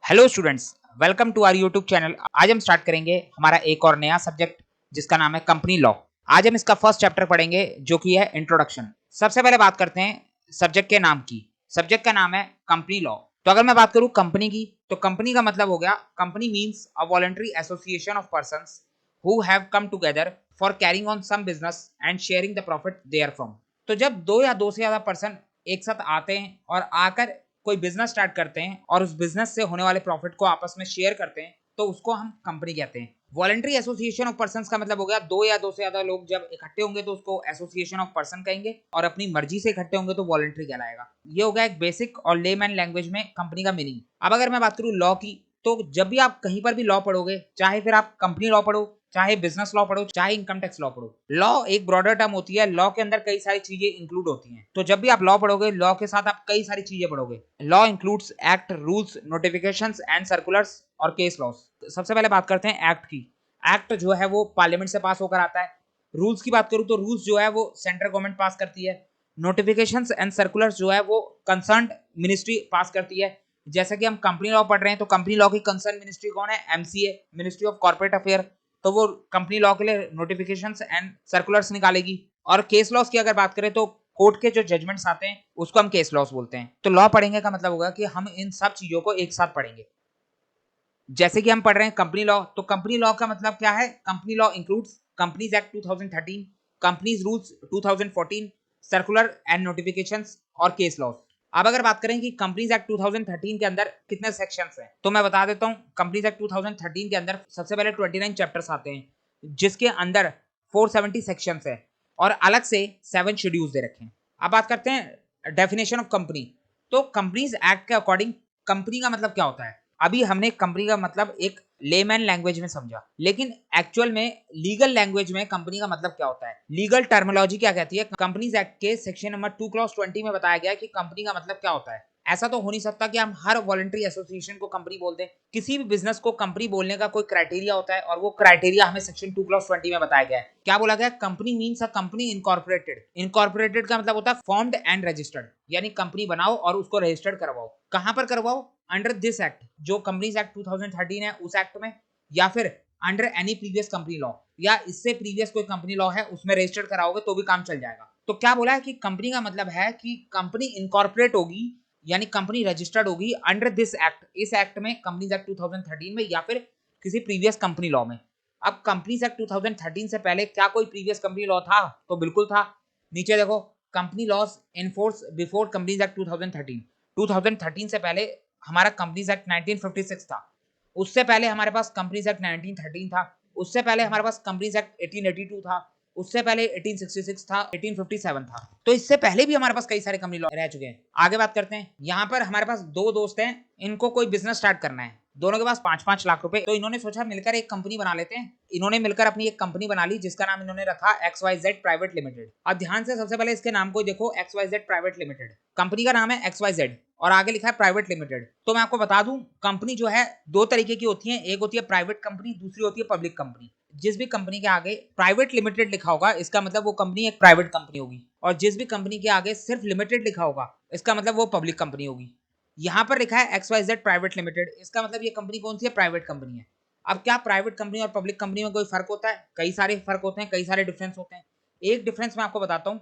Hello students, welcome to our YouTube channel. आज हम start करेंगे हमारा एक और नया सब्जेक्ट जिसका नाम है कंपनी लॉ। आज हम इसका फर्स्ट चैप्टर पढ़ेंगे जो कि है इंट्रोडक्शन। सबसे पहले बात करते हैं सब्जेक्ट के नाम की। सब्जेक्ट का नाम है कंपनी लॉ। तो अगर मैं बात करूं कंपनी की, तो कंपनी का मतलब हो गया company means a voluntary association of persons who have come together for carrying on some business and sharing the profit there from. तो जब दो या दो से ज्यादा पर्सन एक साथ आते हैं और आकर कोई बिजनेस स्टार्ट करते हैं और उस बिजनेस से होने वाले प्रॉफिट को आपस में शेयर करते हैं, तो उसको हम कंपनी कहते हैं। वॉलंटरी एसोसिएशन ऑफ पर्संस का मतलब हो गया दो या दो से ज्यादा लोग जब इकट्ठे होंगे तो उसको एसोसिएशन ऑफ पर्सन कहेंगे, और अपनी मर्जी से इकट्ठे होंगे तो वॉलंटरी कहलाएगा। ये हो गया एक बेसिक और लेमैन लैंग्वेज में कंपनी का मीनिंग। अब अगर मैं बात करूं लॉ की, तो जब भी आप कहीं पर भी लॉ पढ़ोगे, चाहे फिर आप कंपनी लॉ पढ़ो, चाहे बिजनेस लॉ पढ़ो, चाहे इनकम टैक्स लॉ पढ़ो, लॉ एक ब्रॉडर टर्म होती है। लॉ के अंदर कई सारी चीजें इंक्लूड होती हैं। तो जब भी आप लॉ पढ़ोगे, लॉ के साथ आप कई सारी चीजें पढ़ोगे। Law includes act, rules, notifications and circulars और केस लॉस। सबसे पहले बात करते हैं एक्ट की। एक्ट जो है वो पार्लियामेंट से पास होकर आता है। रूल्स की बात करूं तो रूल्स जो है वो सेंट्रल गवर्नमेंट पास करती है। नोटिफिकेशंस एंड सर्कुलर्स जो है वो कंसर्न मिनिस्ट्री पास करती है। जैसे कि हम कंपनी लॉ पढ़ रहे हैं, तो कंपनी लॉ की कंसर्न मिनिस्ट्री कौन है? MCA, ministry of corporate affair. तो वो कंपनी लॉ के लिए नोटिफिकेशंस एंड सर्कुलर्स निकालेगी। और केस लॉस की अगर बात करें तो कोर्ट के जो जजमेंट्स आते हैं उसको हम केस लॉस बोलते हैं। तो लॉ पढ़ेंगे का मतलब होगा कि हम इन सब चीजों को एक साथ पढ़ेंगे। जैसे कि हम पढ़ रहे हैं कंपनी लॉ, तो कंपनी लॉ का मतलब क्या है? Company law includes companies act 2013, companies rules 2014, circular and notifications और केस लॉस। अब अगर बात करें कि कंपनीज एक्ट 2013 के अंदर कितने सेक्शंस हैं, तो मैं बता देता हूं। कंपनीज एक्ट 2013 के अंदर सबसे पहले 29 चैप्टर्स आते हैं, जिसके अंदर 470 सेक्शंस है और अलग से 7 शेड्यूल्स दे रखे हैं। अब बात करते हैं डेफिनेशन ऑफ कंपनी। तो कंपनीज एक्ट के अकॉर्डिंग कंपनी का मतलब क्या होता है? अभी हमने कंपनी का मतलब एक लेमैन लैंग्वेज में समझा, लेकिन एक्चुअल में लीगल लैंग्वेज में कंपनी का मतलब क्या होता है, लीगल टर्मिनोलॉजी क्या कहती है? कंपनीज एक्ट के सेक्शन नंबर 2 क्लॉज 20 में बताया गया है कि कंपनी का मतलब क्या होता है। ऐसा तो हो नहीं सकता कि हम हर वॉलंटरी एसोसिएशन को कंपनी बोल दें। किसी भी बिजनेस को कंपनी बोलने का कोई क्राइटेरिया होता है, और वो क्राइटेरिया हमें सेक्शन 2 क्लॉज 20 में बताया गया है। क्या बोला गया? Company means a company incorporated. Incorporated का मतलब होता है फॉर्म्ड एंड रजिस्टर्ड, यानी कंपनी बनाओ और उसको रजिस्टर्ड करवाओ। कहां पर करवाओ? अंडर दिस एक्ट, जो कंपनीज एक्ट 2013 है उस एक्ट में, या फिर under any previous company law, या इससे प्रीवियस कोई कंपनी लॉ है उसमें रजिस्टर्ड कराओगे तो भी काम चल जाएगा। तो क्या बोला है कि कंपनी का मतलब है कि कंपनी इनकॉर्पोरेट होगी, यानी कंपनी रजिस्टर्ड होगी अंडर दिस एक्ट, इस एक्ट में, कंपनीज एक्ट 2013 में, या फिर किसी प्रीवियस कंपनी लॉ में। अब कंपनीज एक्ट 2013 से पहले क्या कोई प्रीवियस कंपनी लॉ था? तो बिल्कुल था। नीचे देखो, company loss enforce before companies act 2013। 2013 से पहले हमारा कंपनीज एक्ट 1956 था। उससे पहले हमारे पास कंपनीज एक्ट 1913 था। उससे पहले हमारे पास कंपनीज एक्ट 1882 था। उससे पहले 1866 था, 1857 था। तो इससे पहले भी हमारे पास कई सारे कंपनी लॉ रह चुके हैं। आगे बात करते हैं। यहाँ पर हमारे पास दो दोस्त हैं, इनको कोई बिजनेस स्टार्ट करना है। दोनों के पास 5-5 लाख रुपए। तो इन्होंने सोचा मिलकर एक कंपनी बना लेते हैं। इन्होंने मिलकर अपनी एक कंपनी बना ली जिसका नाम इन्होंने रखा XYZ प्राइवेट लिमिटेड। अब ध्यान से सबसे पहले इसके नाम को देखो, XYZ प्राइवेट लिमिटेड। कंपनी का नाम है XYZ और आगे लिखा है प्राइवेट लिमिटेड। तो मैं आपको बता दूं, कंपनी जो है दो तरीके की होती है। एक होती है प्राइवेट कंपनी, दूसरी होती है पब्लिक कंपनी। जिस भी कंपनी के आगे प्राइवेट लिमिटेड लिखा होगा, इसका मतलब वो कंपनी एक प्राइवेट कंपनी होगी। और जिस भी कंपनी के आगे सिर्फ लिमिटेड लिखा होगा, इसका मतलब वो पब्लिक कंपनी होगी। यहाँ पर लिखा है XYZ प्राइवेट लिमिटेड, इसका मतलब ये कंपनी कौन सी है? प्राइवेट कंपनी है। अब क्या प्राइवेट कंपनी और पब्लिक कंपनी में कोई फर्क होता है? कई सारे फर्क होते हैं, कई सारे डिफरेंस होते हैं। एक डिफरेंस मैं आपको बताता हूँ।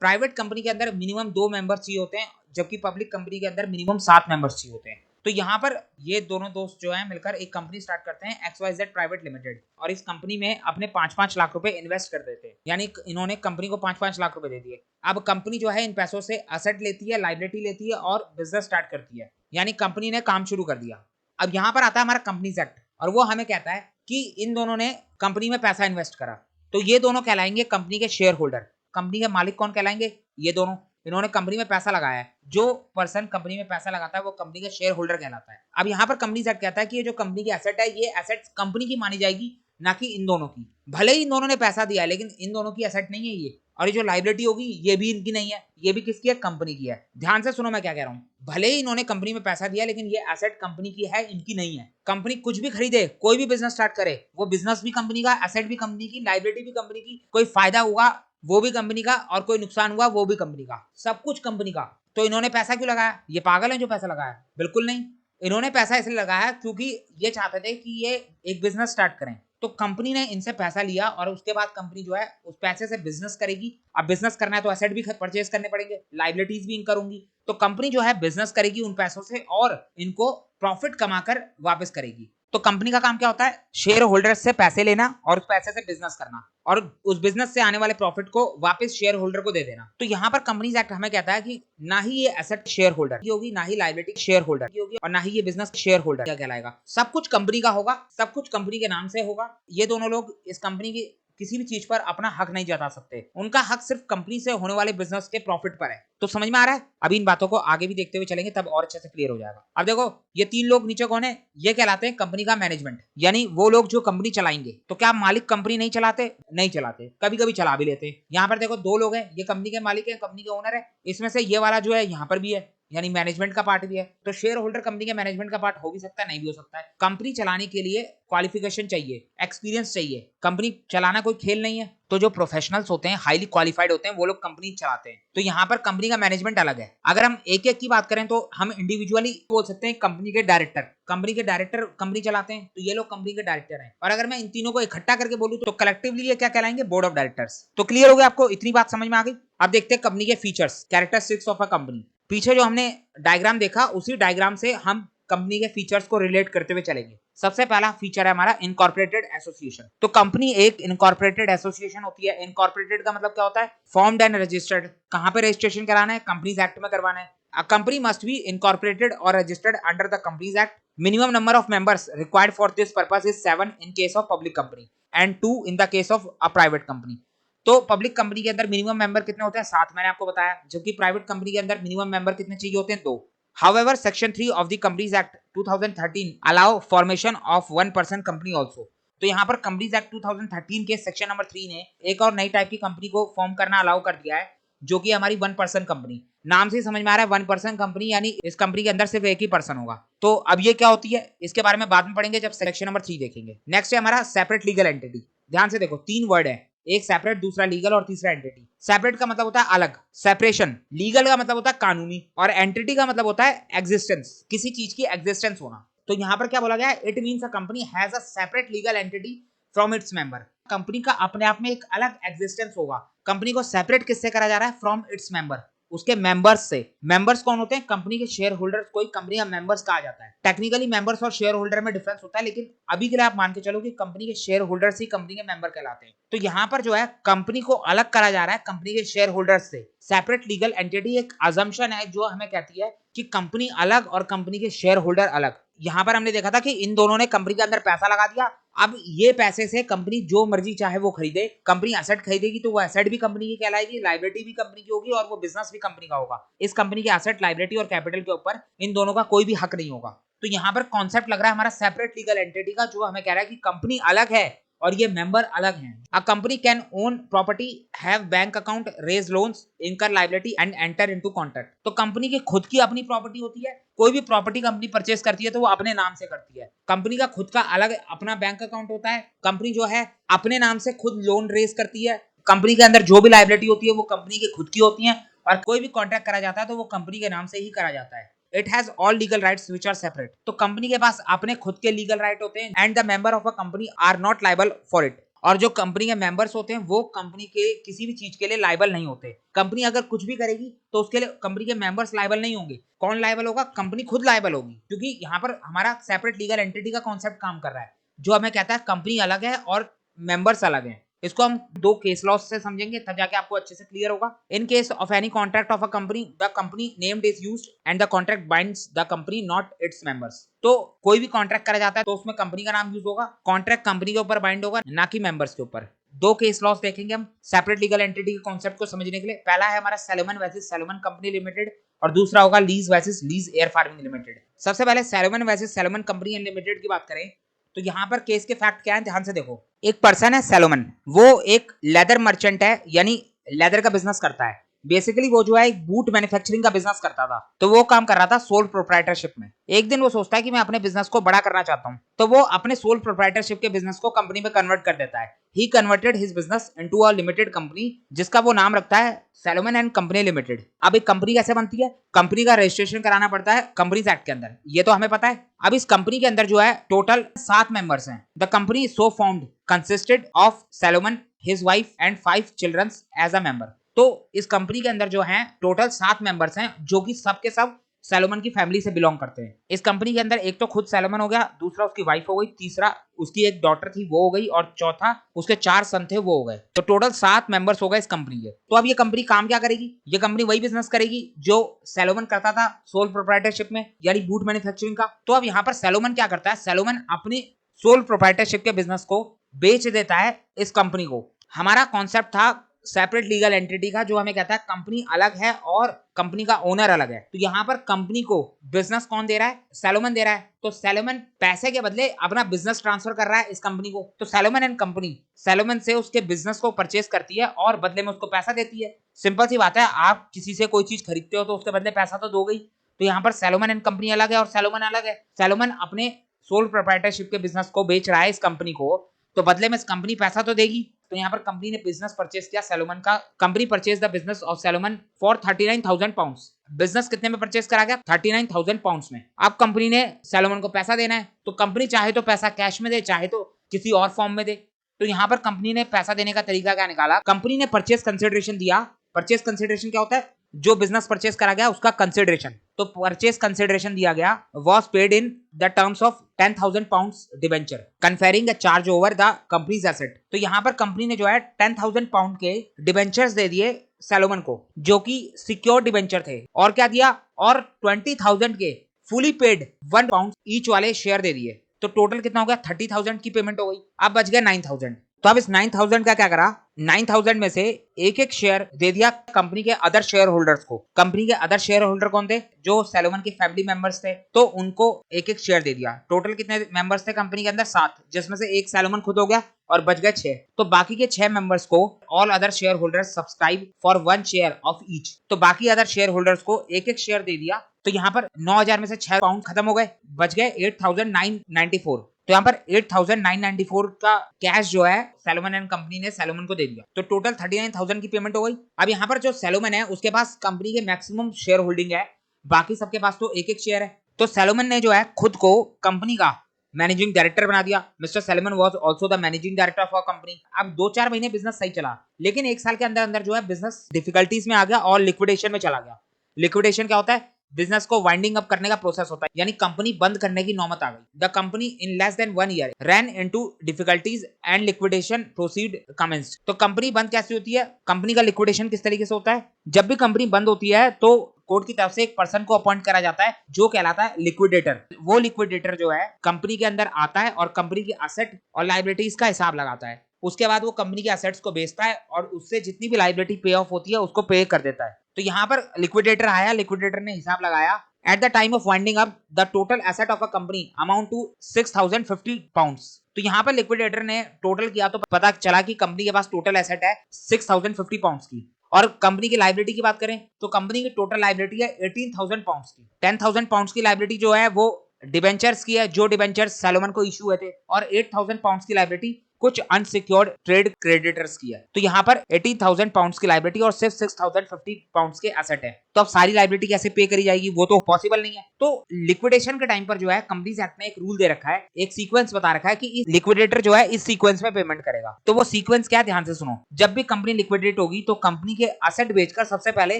प्राइवेट कंपनी के अंदर मिनिमम 2 मेंबर्स चाहिए होते हैं, जबकि पब्लिक कंपनी के अंदर मिनिमम 7 मेंबर्स चाहिए होते हैं। तो यहाँ पर ये दोनों दोस्त जो हैं मिलकर एक कंपनी स्टार्ट करते हैं, XYZ प्राइवेट लिमिटेड, और इस कंपनी में अपने 5-5 लाख रुपए इन्वेस्ट कर देते हैं। यानी इन्होंने कंपनी को 5-5 लाख रुपए दे दिए। अब कंपनी जो है इन पैसों से असेट लेती है, लायबिलिटी लेती है और बिजनेस स्टार्ट करती है, यानी कंपनी ने काम शुरू कर दिया। अब यहाँ पर आता है हमारा कंपनीज एक्ट, और वो हमें कहता है कि इन दोनों ने कंपनी में पैसा इन्वेस्ट करा, तो ये दोनों कहलाएंगे कंपनी के शेयर होल्डर। कंपनी के मालिक कौन कहलाएंगे? ये दोनों। इन्होंने कंपनी में पैसा लगाया है। जो पर्सन कंपनी में पैसा लगाता है वो कंपनी के शेयर होल्डर कहलाता है। अब यहाँ पर कंपनीज एक्ट कहता है कि ये जो कंपनी की एसेट है, ये एसेट कंपनी की मानी जाएगी, ना कि इन दोनों की। भले ही इन दोनों ने पैसा दिया है, लेकिन इन दोनों की एसेट नहीं है ये। और ये जो लायबिलिटी होगी ये भी इनकी नहीं है, ये भी किसकी है? कंपनी की है। ध्यान से सुनो मैं क्या कह रहा हूँ। भले ही इन्होंने कंपनी में पैसा दिया, लेकिन ये एसेट कंपनी की है, इनकी नहीं है। कंपनी कुछ भी खरीदे, कोई भी बिजनेस स्टार्ट करे, वो बिजनेस भी कंपनी का, एसेट भी कंपनी की, लायबिलिटी भी कंपनी की। कोई फायदा हुआ वो भी कंपनी का, और कोई नुकसान हुआ वो भी कंपनी का, सब कुछ कंपनी का। तो इन्होंने पैसा क्यों लगाया? ये पागल है जो पैसा लगाया? बिल्कुल नहीं। इन्होंने पैसा इसलिए लगाया क्योंकि ये चाहते थे कि ये एक बिजनेस स्टार्ट करें। तो कंपनी ने इनसे पैसा लिया और उसके बाद कंपनी जो है उस पैसे से बिजनेस करेगी। अब बिजनेस करना है तो एसेट भी परचेज करने पड़ेंगे, लाइबिलिटीज भी इनकर होंगी। तो कंपनी जो है बिजनेस करेगी उन पैसों से और इनको प्रॉफिट कमाकर वापस करेगी। तो कंपनी का काम क्या होता है? शेयर होल्डर्स से पैसे लेना और उस पैसे से बिजनेस करना और उस बिजनेस से आने वाले प्रॉफिट को वापस शेयर होल्डर को दे देना। तो यहाँ पर कंपनीज एक्ट हमें कहता है कि ना ही ये एसेट शेयर होल्डर की होगी, ना ही लायबिलिटी शेयर होल्डर की होगी और ना ही ये बिजनेस शेयर होल्डर क्या कहलाएगा। सब कुछ कंपनी का होगा, सब कुछ कंपनी के नाम से होगा। ये दोनों लोग इस कंपनी की किसी भी चीज पर अपना हक नहीं जता सकते। उनका हक सिर्फ कंपनी से होने वाले बिजनेस के प्रॉफिट पर है। तो समझ में आ रहा है? अभी इन बातों को आगे भी देखते हुए चलेंगे तब और अच्छे से क्लियर हो जाएगा। अब देखो ये तीन लोग नीचे कौन है? ये कहलाते हैं कंपनी का मैनेजमेंट, यानी वो लोग जो कंपनी चलाएंगे। तो क्या मालिक कंपनी नहीं चलाते? नहीं चलाते, कभी कभी चला भी लेते। यहाँ पर देखो दो लोग हैं, ये कंपनी के मालिक है, कंपनी के ओनर है। इसमें से ये वाला जो है यहाँ पर भी है, यानी मैनेजमेंट का पार्ट भी है। तो शेयर होल्डर कंपनी के मैनेजमेंट का पार्ट हो भी सकता है, नहीं भी हो सकता है। कंपनी चलाने के लिए क्वालिफिकेशन चाहिए, एक्सपीरियंस चाहिए। कंपनी चलाना कोई खेल नहीं है। तो जो प्रोफेशनल्स होते हैं, हाईली क्वालिफाइड होते हैं, वो लोग कंपनी चलाते हैं। तो यहाँ पर कंपनी का मैनेजमेंट अलग है। अगर हम एक एक की बात करें तो हम इंडिविजुअली बोल सकते हैं कंपनी के डायरेक्टर। कंपनी के डायरेक्टर कंपनी चलाते हैं, तो ये लोग कंपनी के डायरेक्टर हैं। और अगर मैं इन तीनों को इकट्ठा करके बोलूं तो कलेक्टिवली ये क्या कहलाएंगे? Board of directors. तो क्लियर हो गया आपको? इतनी बात समझ में आ गई? अब देखते हैं कंपनी के features, characteristics of a company. पीछे जो हमने डायग्राम देखा उसी डायग्राम से हम कंपनी के फीचर्स को रिलेट करते हुए चलेंगे। सबसे पहला फीचर है हमारा इनकॉर्पोरेटेड एसोसिएशन। तो कंपनी एक इनकॉर्पोरेटेड एसोसिएशन होती है। इनकॉर्पोरेटेड का मतलब क्या होता है? Formed and registered. कहां पे रजिस्ट्रेशन कराना है? कंपनीज एक्ट में करवाना है। A company must be incorporated or registered under the Companies Act. Minimum number of members required for this purpose is 7 in case of public company and 2 in the case of a private company. तो public company के अंदर minimum member कितने होते हैं? 7 मैंने आपको बताया, जबकि प्राइवेट कंपनी के अंदर मिनिमम मेंबर कितने चाहिए होते हैं? 2। However, Section 3 of the Companies Act 2013 allow formation of one person company also. तो यहाँ पर कंपनीज एक्ट 2013 के सेक्शन नंबर 3 ने एक और नई टाइप की कंपनी को फॉर्म करना अलाउ कर दिया है, जो कि हमारी वन पर्सन कंपनी। नाम से समझ में आ रहा है वन पर्सन कंपनी, यानी इस कंपनी के अंदर सिर्फ एक ही पर्सन होगा। तो अब ये क्या होती है इसके बारे में बाद में पढ़ेंगे जब सेक्शन नंबर 3 देखेंगे। नेक्स्ट है हमारा सेपरेट लीगल एंटिटी। ध्यान से देखो, 3 वर्ड है, एक सेपरेट, दूसरा लीगल और तीसरा एंटिटी। सेपरेट का मतलब होता है अलग, सेपरेशन। लीगल का मतलब होता है कानूनी और एंटिटी का मतलब होता है एग्जिस्टेंस, किसी चीज की एग्जिस्टेंस होना। तो यहाँ पर क्या बोला गया है? It means a company has a separate legal entity from its member. Company का अपने आप में एक अलग एग्जिस्टेंस होगा। कंपनी को सेपरेट किससे करा जा रहा है? फ्रॉम इट्स मेंबर, उसके मेंबर्स से। मेंबर्स कौन होते हैं? कंपनी के शेयर होल्डर्स को ही कंपनी का मेंबर्स कहा जाता है। टेक्निकली मेंबर्स और शेयर होल्डर में डिफरेंस होता है, लेकिन अभी के लिए आप मान के चलो कि कंपनी के शेयर होल्डर्स ही कंपनी के मेंबर कहलाते हैं। तो यहाँ पर जो है कंपनी को अलग करा जा रहा है कंपनी के शेयर होल्डर्स से। सेपरेट लीगल एंटिटी एक अजम्पशन है जो हमें कहती है कि कंपनी अलग और कंपनी के शेयर होल्डर अलग। यहाँ पर हमने देखा था कि इन दोनों ने कंपनी के अंदर पैसा लगा दिया। अब ये पैसे से कंपनी जो मर्जी चाहे वो खरीदे। कंपनी एसेट खरीदेगी तो वो एसेट भी कंपनी की कहलाएगी, लायबिलिटी भी कंपनी की होगी और वो बिजनेस भी कंपनी का होगा। इस कंपनी के एसेट, लायबिलिटी और कैपिटल के ऊपर इन दोनों का कोई भी हक नहीं होगा। तो यहाँ पर कॉन्सेप्ट लग रहा है हमारा सेपरेट लीगल एंटिटी का, जो हमें कह रहा है कि कंपनी अलग है और ये मेंबर अलग हैं। A company can own property, have bank account, raise loans, incur liability and enter into contract. तो कंपनी की खुद की अपनी प्रॉपर्टी होती है। कोई भी प्रॉपर्टी कंपनी परचेस करती है तो वो अपने नाम से करती है। कंपनी का खुद का अलग अपना बैंक अकाउंट होता है। कंपनी जो है अपने नाम से खुद लोन रेज करती है। कंपनी के अंदर जो भी लायबिलिटी होती है वो कंपनी की खुद की होती है और कोई भी कॉन्ट्रैक्ट करा जाता है तो वो कंपनी के नाम से ही करा जाता है। It has all legal rights which are separate. तो कंपनी के पास अपने खुद के लीगल राइट होते हैं and the member of a company are not liable for it. और जो कंपनी के मेंबर्स होते हैं वो कंपनी के किसी भी चीज के लिए लायबल नहीं होते। कंपनी अगर कुछ भी करेगी तो उसके लिए कंपनी के मेंबर्स लायबल नहीं होंगे। कौन लायबल होगा? कंपनी खुद लायबल होगी, क्योंकि यहाँ पर हमारा सेपरेट लीगल एंटिटी का कॉन्सेप्ट काम कर रहा है, जो हमें कहता है कंपनी अलग है और मेंबर्स अलग हैं। इसको हम दो केस लॉज से समझेंगे तब जाके आपको अच्छे से क्लियर होगा। In case of any contract of a company, the company named is used and the contract binds the company not its members. तो कोई भी कॉन्ट्रैक्ट करा जाता है तो उसमें कंपनी का नाम यूज होगा। कॉन्ट्रैक्ट कंपनी के ऊपर बाइंड होगा, ना कि मेंबर्स के ऊपर। दो केस लॉस देखेंगे हम सेपरेट लीगल एंटिटी के कॉन्सेप्ट को समझने के लिए। पहला है हमारा Salomon versus Salomon company limited और दूसरा होगा lease versus Lee's air farming limited. सबसे पहले Salomon versus Salomon company limited की बात करें तो यहाँ पर केस के फैक्ट क्या है, ध्यान से देखो। एक पर्सन है सैलोमन, वो एक लेदर मर्चेंट है, यानी लेदर का बिजनेस करता है। बेसिकली वो जो है एक बूट मैन्युफैक्चरिंग का बिजनेस करता था, तो वो काम कर रहा था सोल प्रोप्राइटरशिप में। एक दिन वो सोचता है कि मैं अपने बिजनेस को बड़ा करना चाहता हूँ, तो वो अपने सोल प्रोप्राइटरशिप के बिजनेस को कंपनी में कन्वर्ट कर देता है। He converted his business into a limited company, जिसका वो नाम रखता है सैलोमन एंड कंपनी लिमिटेड। अब एक कंपनी कैसे बनती है? कंपनी का रजिस्ट्रेशन कराना पड़ता है कंपनीज एक्ट के अंदर, ये तो हमें पता है। अब इस कंपनी के अंदर जो है टोटल 7 मेंबर्स हैं। The company is so formed consisted of Salomon, his wife and 5 children as a member. तो इस कंपनी के अंदर जो है टोटल 7 मेंबर्स हैं, जो कि सब के सब सैलोमन की फैमिली से बिलोंग करते हैं। इस कंपनी के अंदर एक तो खुद सैलोमन हो गया, दूसरा उसकी वाइफ हो गई, तीसरा उसकी एक डॉटर थी वो हो गई, और चौथा उसके 4 सन थे वो हो गए। तो टोटल 7 मेंबर्स हो गए इस कंपनी के। तो अब ये कंपनी काम क्या करेगी? ये कंपनी वही बिजनेस करेगी जो सैलोमन करता था सोल प्रोप्राइटरशिप में, यानी बूट मैन्युफैक्चरिंग का। तो अब यहाँ पर सैलोमन क्या करता है? सैलोमन अपनी सोल प्रोप्राइटरशिप के बिजनेस को बेच देता है इस कंपनी को। हमारा कॉन्सेप्ट था सेपरेट लीगल एंटिटी का, जो हमें कहता है कंपनी अलग है और कंपनी का ओनर अलग है। तो यहाँ पर कंपनी को बिजनेस कौन दे रहा है? सैलोमन दे रहा है। तो सैलोमन पैसे के बदले अपना बिजनेस ट्रांसफर कर रहा है इस कंपनी को। तो सैलोमन एंड कंपनी सैलोमन से उसके बिजनेस को परचेज करती है और बदले में उसको पैसा देती है। सिंपल सी बात है, आप किसी से कोई चीज खरीदते हो तो उसके बदले पैसा तो दोगे ही। तो यहाँ पर सैलोमन एंड कंपनी अलग है और सैलोमन अलग है। सैलोमन अपने सोल प्रोप्राइटरशिप के बिजनेस को बेच रहा है इस कंपनी को, तो बदले में कंपनी पैसा तो देगी। तो यहाँ पर कंपनी ने बिजनेस परचेज किया सैलोमन का। Company purchase the business of Salomon for 39,000 pounds. Business कितने में परचेज करा गया? 39,000 पाउंड्स में। अब कंपनी ने सैलोमन को पैसा देना है, तो कंपनी चाहे तो पैसा कैश में दे, चाहे तो किसी और फॉर्म में दे। तो यहाँ पर कंपनी ने पैसा देने का तरीका क्या निकाला? कंपनी ने परचेज कंसिडरेशन दिया। परचेज कंसिडरेशन क्या होता है? जो बिजनेस परचेज करा गया उसका कंसिडरेशन। तो परचेज कंसिडरेशन दिया गया, was paid in the terms of 10,000 pounds debenture conferring a charge over the company's asset. तो यहाँ पर कंपनी ने जो है 10,000 पाउंड के डिबेंचर्स दे दिए सैलोमन को, जो कि सिक्योर डिबेंचर थे। और क्या दिया? और 20,000 के फुली पेड 1 पाउंड ईच वाले शेयर दे दिए। तो टोटल कितना हो गया? 30,000 की पेमेंट हो गई। अब बच गया 9,000। तो अब इस 9,000 का क्या करा? 9,000 में से एक एक शेयर दे दिया कंपनी के अदर शेयर होल्डर्स को। कंपनी के अदर शेयर होल्डर कौन थे? जो सैलोमन के फैमिली मेंबर्स थे, तो उनको एक एक शेयर दे दिया। टोटल कितने मेंबर्स थे कंपनी के अंदर? 7, जिसमें से एक सैलोमन खुद हो गया और बच गए 6। तो बाकी के 6 मेंबर्स को all other share holders subscribe for 1 share of each. तो बाकी अदर शेयर होल्डर्स को एक एक शेयर दे दिया। तो यहाँ पर 9,000 में से 6 पाउंड खत्म हो गए, बच गए 8,994। तो यहाँ पर 8,994 का कैश जो है सैलोमन एंड कंपनी ने सैलोमन को दे दिया। तो टोटल 39,000 की पेमेंट हो गई। अब यहाँ पर जो सैलोमन है उसके पास कंपनी के मैक्सिमम शेयर होल्डिंग है, बाकी सबके पास तो एक एक शेयर है। तो सैलोमन ने जो है खुद को कंपनी का मैनेजिंग डायरेक्टर बना दिया। Mister Salomon was also the managing director for company. अब 2-4 महीने बिजनेस सही चला, लेकिन 1 साल के अंदर अंदर जो है बिजनेस डिफिकल्टीज में आ गया और लिक्विडेशन में चला गया। लिक्विडेशन क्या होता है? बिजनेस को वाइंडिंग अप करने का प्रोसेस होता है, यानी कंपनी बंद करने की नौबत आ गई। The company in less than 1 year ran into difficulties and liquidation proceed commenced. तो कंपनी बंद कैसे होती है? कंपनी का लिक्विडेशन किस तरीके से होता है? जब भी कंपनी बंद होती है तो कोर्ट की तरफ से एक पर्सन को अपॉइंट करा जाता है जो कहलाता है लिक्विडेटर। वो लिक्विडेटर जो है कंपनी के अंदर आता है और कंपनी की एसेट और लायबिलिटीज का हिसाब लगाता है। उसके बाद वो कंपनी के एसेट्स को बेचता है और उससे जितनी भी लायबिलिटी पे ऑफ होती है उसको पे कर देता है। तो यहाँ पर लिक्विडेटर आया, लिक्विडेटर ने हिसाब लगाया। At the time of winding up the total asset of a company amount to 6,050 pounds. तो यहाँ पर लिक्विडेटर ने टोटल किया तो पता चला कि कंपनी के पास टोटल एसेट है 6,050 पाउंड्स की। और कंपनी की लायबिलिटी की बात करें तो कंपनी की टोटल लायबिलिटी है 18,000 पाउंड्स की। 10,000 पाउंड्स की लायबिलिटी जो है वो डिबेंचर्स की है, जो डिबेंचर्स सैलोमन को इशू हुए थे, और 8,000 पाउंड्स की लायबिलिटी कुछ अनसिक्योर्ड ट्रेड क्रेडिटर्स की है। तो यहाँ पर 18,000 पाउंड्स की लायबिलिटी और सिर्फ 6,050 पाउंड्स के एसेट है। तो अब सारी लायबिलिटी कैसे पे करी जाएगी? वो तो पॉसिबल नहीं है। तो लिक्विडेशन के टाइम पर जो है कंपनीज एक्ट ने एक रूल दे रखा है, एक सीक्वेंस बता रखा है कि लिक्विडेटर जो है इस सीक्वेंस में पेमेंट करेगा। तो वो सीक्वेंस क्या है? ध्यान से सुनो। जब भी कंपनी लिक्विडेट होगी तो कंपनी के एसेट बेचकर सबसे पहले